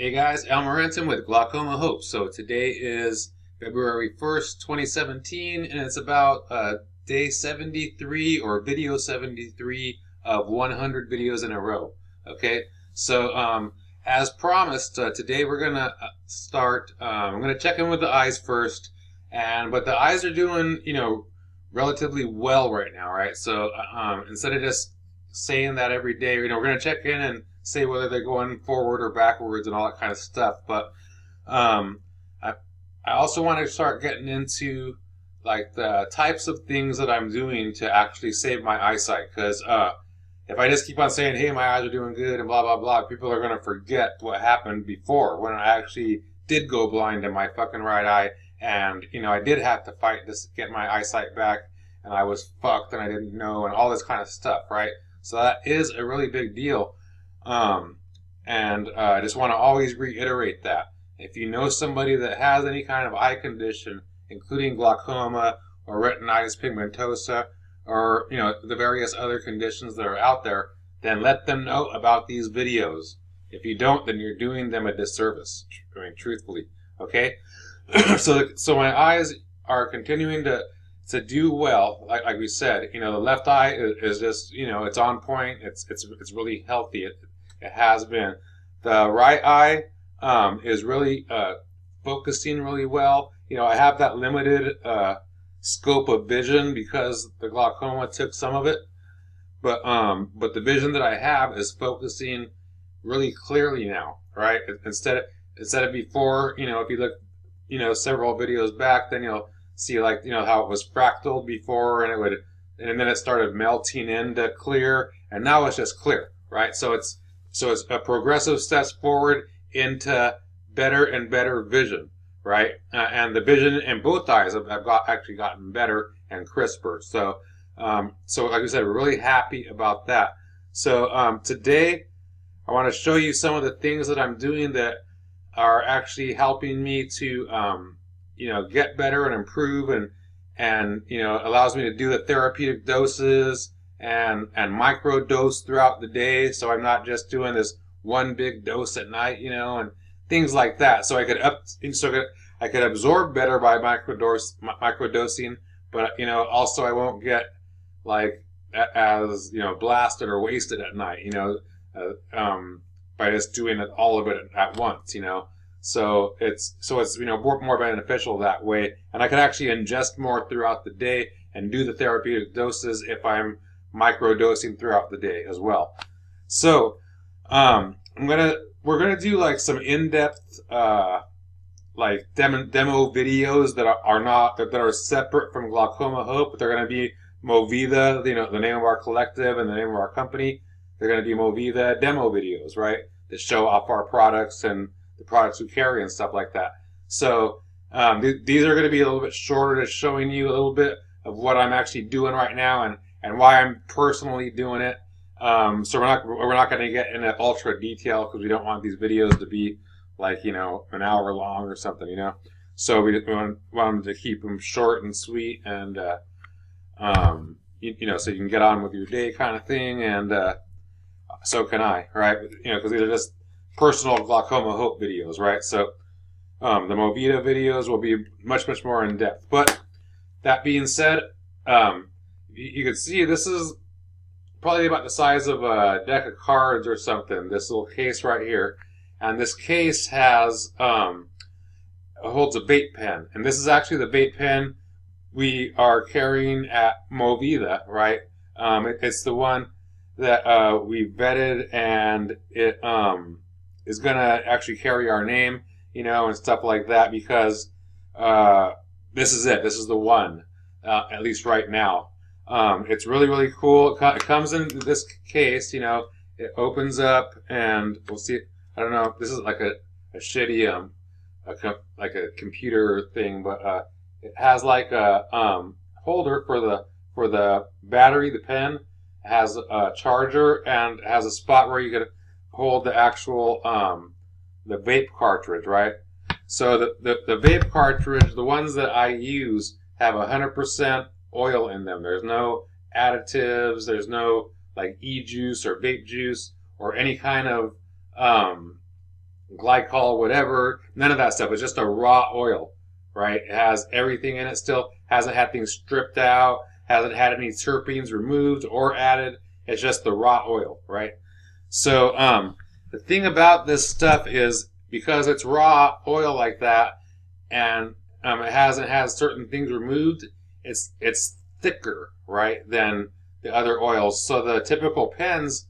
Hey guys, Elmer with Glaucoma Hope. So today is February 1st, 2017, and it's about day 73 or video 73 of 100 videos in a row. Okay, so as promised, today we're gonna start. I'm gonna check in with the eyes first, but the eyes are doing, relatively well right now, right? So instead of just saying that every day, we're gonna check in and say whether they're going forward or backwards and all that kind of stuff. But um, I, I also want to start getting into like the types of things that I'm doing to actually save my eyesight. Because if I just keep on saying, "Hey, my eyes are doing good," and blah blah blah, people are gonna forget what happened before when I actually did go blind in my fucking right eye, and I did have to fight to get my eyesight back, and I was fucked and I didn't know, and all this kind of stuff, right? So that is a really big deal. I just want to always reiterate that if you know somebody that has any kind of eye condition, including glaucoma or retinitis pigmentosa, or the various other conditions that are out there, then let them know about these videos. If you don't, then you're doing them a disservice. I mean, truthfully, okay? So my eyes are continuing to do well, like we said. The left eye is just it's on point. It's really healthy. It has been. The right eye is really focusing really well. I have that limited scope of vision because the glaucoma took some of it, but the vision that I have is focusing really clearly now, right? Instead of before, if you look, several videos back, then you'll see like how it was fractaled before, and then it started melting into clear, and now it's just clear, right? So it's a progressive steps forward into better and better vision, right? And the vision in both eyes have actually gotten better and crisper. So like I said, we're really happy about that. So today I want to show you some of the things that I'm doing that are actually helping me to get better and improve, and allows me to do the therapeutic doses and micro dose throughout the day, so I'm not just doing this one big dose at night, and things like that. So I could absorb better by microdosing, but also I won't get like as blasted or wasted at night, by just doing all of it at once, So it's more beneficial that way, and I can actually ingest more throughout the day and do the therapeutic doses if I'm microdosing throughout the day as well. So we're gonna do like some in-depth like demo videos that are separate from Glaucoma Hope, but they're gonna be Movida, the name of our collective and the name of our company. They're gonna be Movida demo videos, right? That show off our products and the products we carry and stuff like that. So these are going to be a little bit shorter, just showing you a little bit of what I'm actually doing right now and why I'm personally doing it. So we're not going to get into ultra detail because we don't want these videos to be like an hour long or something, So we want them to keep them short and sweet, and so you can get on with your day kind of thing, and so can I, right? Because these are just personal Glaucoma Hope videos, right? So the Movida videos will be much more in depth. But that being said, you can see this is probably about the size of a deck of cards or something. This little case right here, and this case has holds a vape pen, and this is actually the vape pen we are carrying at Movida, right? It's the one that we vetted, and it is going to actually carry our name, and stuff like that, because this is it. This is the one, at least right now. It's really cool. It comes in this case, it opens up, and we'll see. I don't know. This is like a shitty, like a computer thing, but it has like a holder for the battery, the pen. It has a charger, and it has a spot where you can hold the actual the vape cartridge, right? So the vape cartridge, the ones that I use, have 100% oil in them. There's no additives. There's no like e-juice or vape juice or any kind of glycol, whatever. None of that stuff. It's just a raw oil, right? It has everything in it still. Hasn't had things stripped out. Hasn't had any terpenes removed or added. It's just the raw oil, right? So the thing about this stuff is because it's raw oil like that, and it hasn't had certain things removed, it's thicker, right, than the other oils. So the typical pens,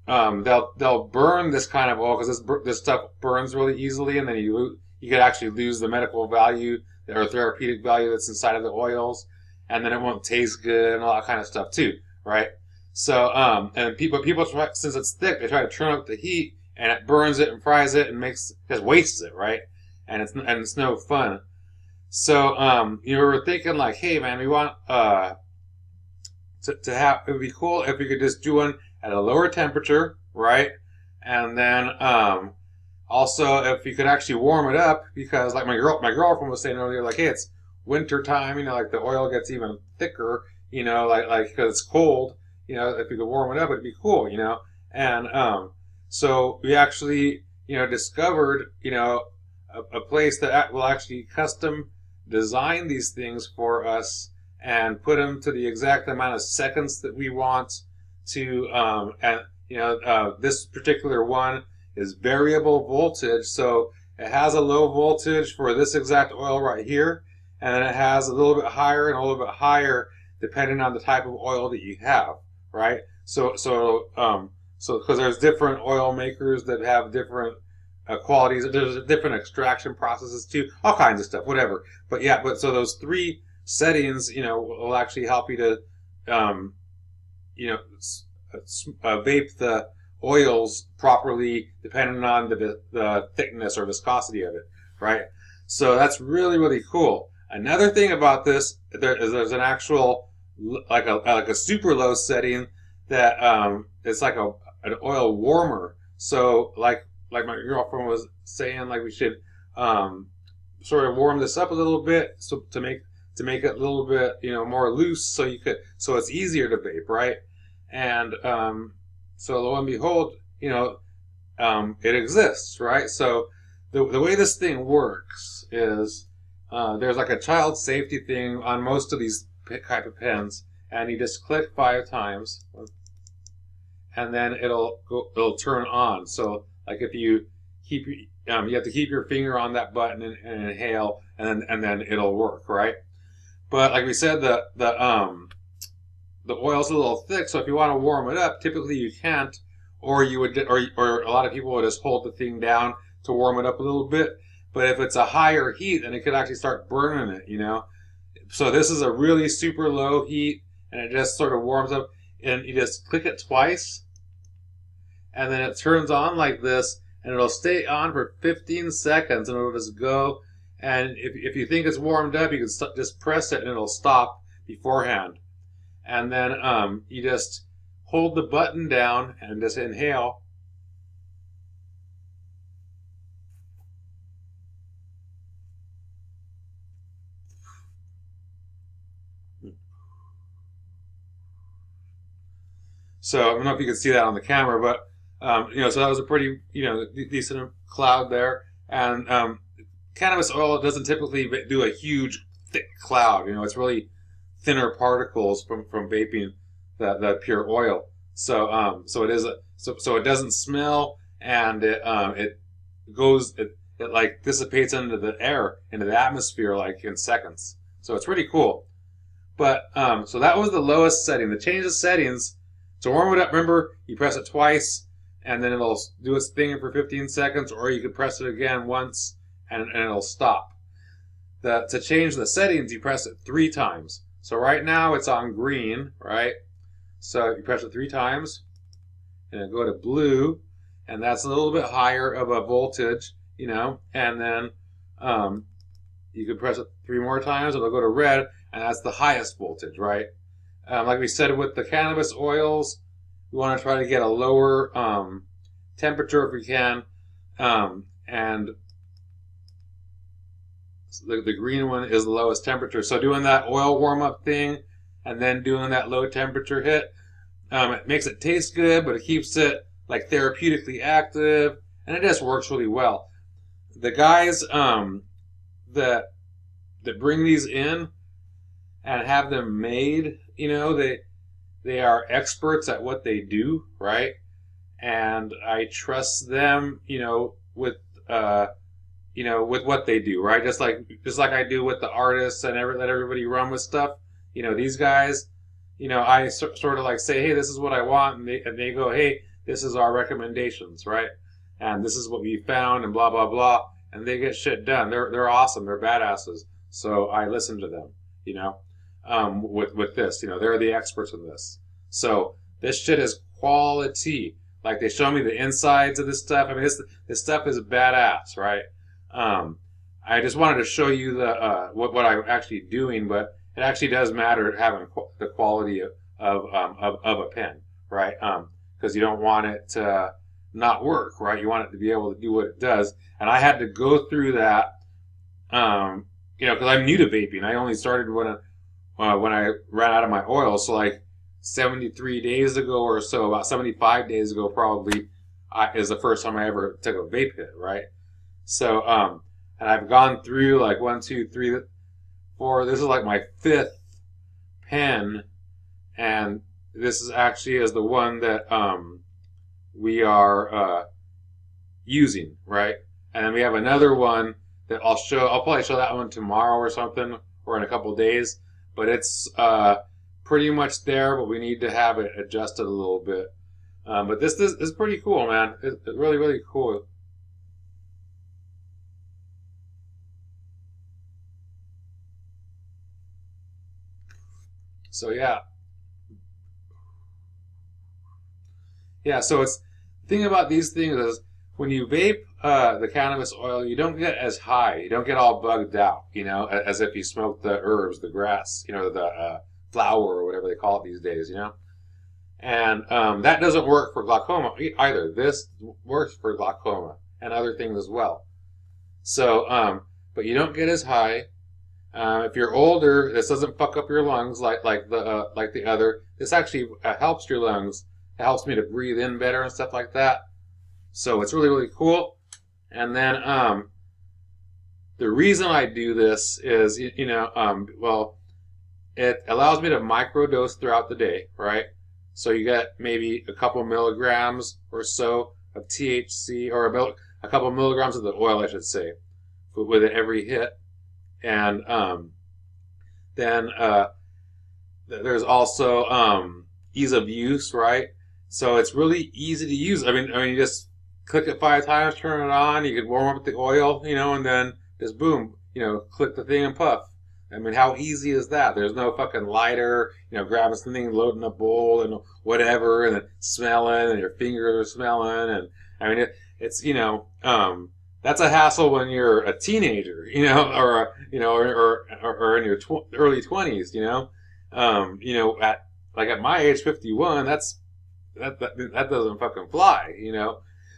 they'll burn this kind of oil because this stuff burns really easily, and then you could actually lose the medical value or therapeutic value that's inside of the oils, and then it won't taste good and all that kind of stuff too, right? So and people try, since it's thick, they try to turn up the heat, and it burns it and fries it and just wastes it, right? And it's no fun. So you were thinking like, hey man, we want to have, it would be cool if we could just do one at a lower temperature, right? And then also if you could actually warm it up, because like my girlfriend was saying earlier, like, hey, it's winter time, you know, like the oil gets even thicker, you know, like because it's cold, you know, if you could warm it up, it'd be cool, you know. And so we actually, you know, discovered, you know, a place that will actually custom design these things for us and put them to the exact amount of seconds that we want to, and you know, this particular one is variable voltage, so it has a low voltage for this exact oil right here, and then it has a little bit higher and a little bit higher depending on the type of oil that you have, right? So because there's different oil makers that have different qualities, there's different extraction processes too, all kinds of stuff, whatever. But yeah, so those three settings, you know, will actually help you to, you know, vape the oils properly depending on the thickness or viscosity of it, right? So that's really, really cool. Another thing about this, there's an actual like a super low setting that it's like an oil warmer. So like my girlfriend was saying, like we should sort of warm this up a little bit, so to make it a little bit, you know, more loose, so it's easier to vape, right? And so lo and behold, you know, it exists, right? So the way this thing works is there's like a child safety thing on most of these type of pens, and you just click 5 times, and then it'll turn on. So like if you keep you have to keep your finger on that button and inhale, and then it'll work, right? But like we said, the oil's a little thick, so if you want to warm it up, typically you can't, or you would, or a lot of people would just hold the thing down to warm it up a little bit. But if it's a higher heat, then it could actually start burning it, you know. So this is a really super low heat, and it just sort of warms up, and you just click it twice, and then it turns on like this, and it'll stay on for 15 seconds, and it'll just go. And if you think it's warmed up, you can just press it, and it'll stop beforehand. And then you just hold the button down and just inhale. So I don't know if you can see that on the camera, but you know, so that was a pretty, you know, decent cloud there. And cannabis oil doesn't typically do a huge thick cloud. You know, it's really thinner particles from vaping that pure oil. So so it is so it doesn't smell, and it like dissipates into the air, into the atmosphere, like in seconds. So it's pretty cool. But so that was the lowest setting. To change the settings, to warm it up, remember, you press it twice, and then it'll do its thing for 15 seconds, or you can press it again once, and it'll stop. To change the settings, you press it 3 times. So right now it's on green, right? So you press it 3 times, and it'll go to blue, and that's a little bit higher of a voltage, you know, and then you can press it 3 more times, it'll go to red, and that's the highest voltage, right? Like we said with the cannabis oils, we want to try to get a lower temperature if we can, and the green one is the lowest temperature. So doing that oil warm-up thing and then doing that low temperature hit, it makes it taste good, but it keeps it like therapeutically active, and it just works really well. The guys that bring these in and have them made, they are experts at what they do, right? And I trust them, with with what they do, right? Just like I do with the artists and let everybody run with stuff. These guys, I sort of like say, hey, this is what I want, and they go, hey, this is our recommendations, right? And this is what we found, and blah blah blah, and they get shit done. They're awesome. They're badasses. So I listen to them, with this, they're the experts in this. So this shit is quality. Like, they show me the insides of this stuff. I mean, this stuff is badass, right? I just wanted to show you the what I'm actually doing, but it actually does matter having the quality of a pen, right? Because you don't want it to not work, right? You want it to be able to do what it does. And I had to go through that, because I'm new to vaping. I only started when I ran out of my oil. So like 73 days ago or so, about 75 days ago probably, is the first time I ever took a vape hit, right? So, and I've gone through like 1, 2, 3, 4. This is like my 5th pen, and this is actually is the one that we are using, right? And then we have another one that I'll probably show that one tomorrow or something, or in a couple days. But it's pretty much there, but we need to have it adjusted a little bit. But this is pretty cool, man. It's really, really cool. So yeah. Yeah, so the thing about these things is when you vape the cannabis oil, you don't get as high. You don't get all bugged out, as if you smoke the herbs, the grass, the flower or whatever they call it these days, And that doesn't work for glaucoma either. This works for glaucoma and other things as well. So, but you don't get as high. If you're older, this doesn't fuck up your lungs like the other. This actually helps your lungs. It helps me to breathe in better and stuff like that. So it's really, really cool. And then the reason I do this is, well, it allows me to microdose throughout the day, right? So you get maybe a couple milligrams or so of THC, or a couple milligrams of the oil, I should say, with every hit. And then there's also ease of use, right? So it's really easy to use. I mean, you just click it 5 times, turn it on. You can warm up the oil, and then just boom, click the thing and puff. I mean, how easy is that? There's no fucking lighter, grabbing something, loading a bowl and whatever, and then smelling, and your fingers are smelling, and I mean, it's that's a hassle when you're a teenager, or or in your early 20s, at my age, 51, that doesn't fucking fly,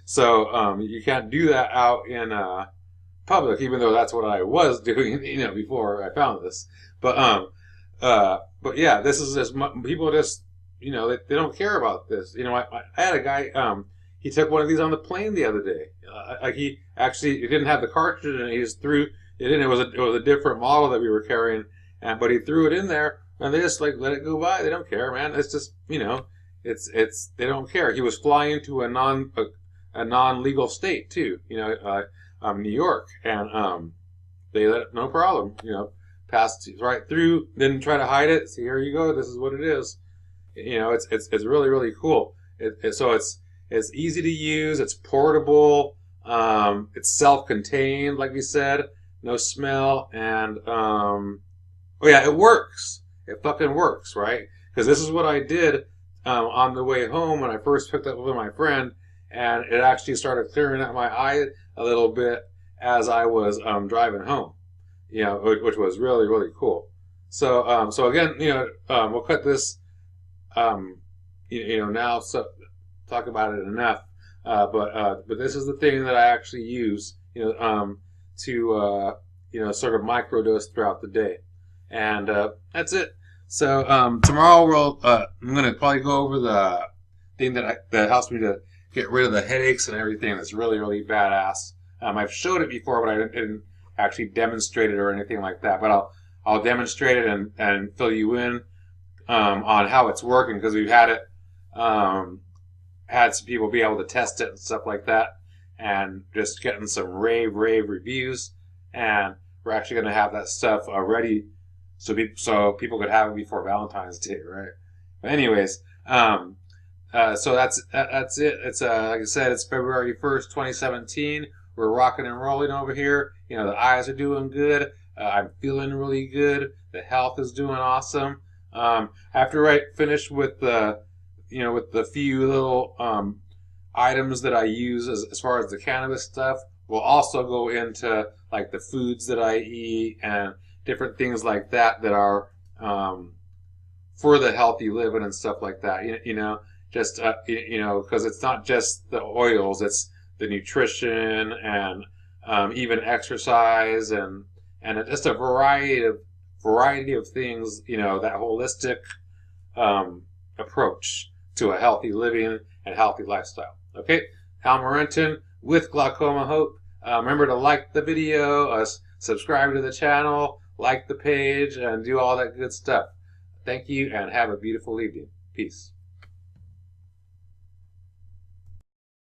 So you can't do that out in public, even though that's what I was doing, before I found this. But yeah, this is just people just, they don't care about this. I had a guy, he took one of these on the plane the other day. He didn't have the cartridge, and he just threw it in. It was a different model that we were carrying, but he threw it in there, and they just like let it go by. They don't care, man. It's just it's they don't care. He was flying to a non-legal state too, New York, and they let it, no problem, passed right through, didn't try to hide it. See, here you go, this is what it is. It's really, really cool. So it's easy to use, it's portable, it's self-contained, like we said, no smell, and oh yeah, it works. It fucking works, right? Because this is what I did on the way home when I first picked up with my friend. And it actually started clearing out my eye a little bit as I was driving home, which was really, really cool. So, so again, we'll cut this, now, so talk about it enough. But this is the thing that I actually use, to, sort of microdose throughout the day. And that's it. So tomorrow I'm going to probably go over the thing that helps me to get rid of the headaches and everything. It's really, really badass. I've showed it before, but I didn't actually demonstrate it or anything like that. But I'll demonstrate it and fill you in on how it's working, because we've had it, had some people be able to test it and stuff like that, and just getting some rave reviews. And we're actually going to have that stuff ready so people could have it before Valentine's Day, right? But anyways, so that's it. It's like I said, it's February 1st, 2017. We're rocking and rolling over here. You know, the eyes are doing good. I'm feeling really good. The health is doing awesome. After I finish with the, with the few little items that I use as far as the cannabis stuff, we'll also go into like the foods that I eat and different things like that that are for the healthy living and stuff like that. Just because it's not just the oils, it's the nutrition and even exercise and just a variety of things. That holistic approach to a healthy living and healthy lifestyle. Okay, Hal Morenton with Glaucoma Hope. Remember to like the video, subscribe to the channel, like the page, and do all that good stuff. Thank you, and have a beautiful evening. Peace.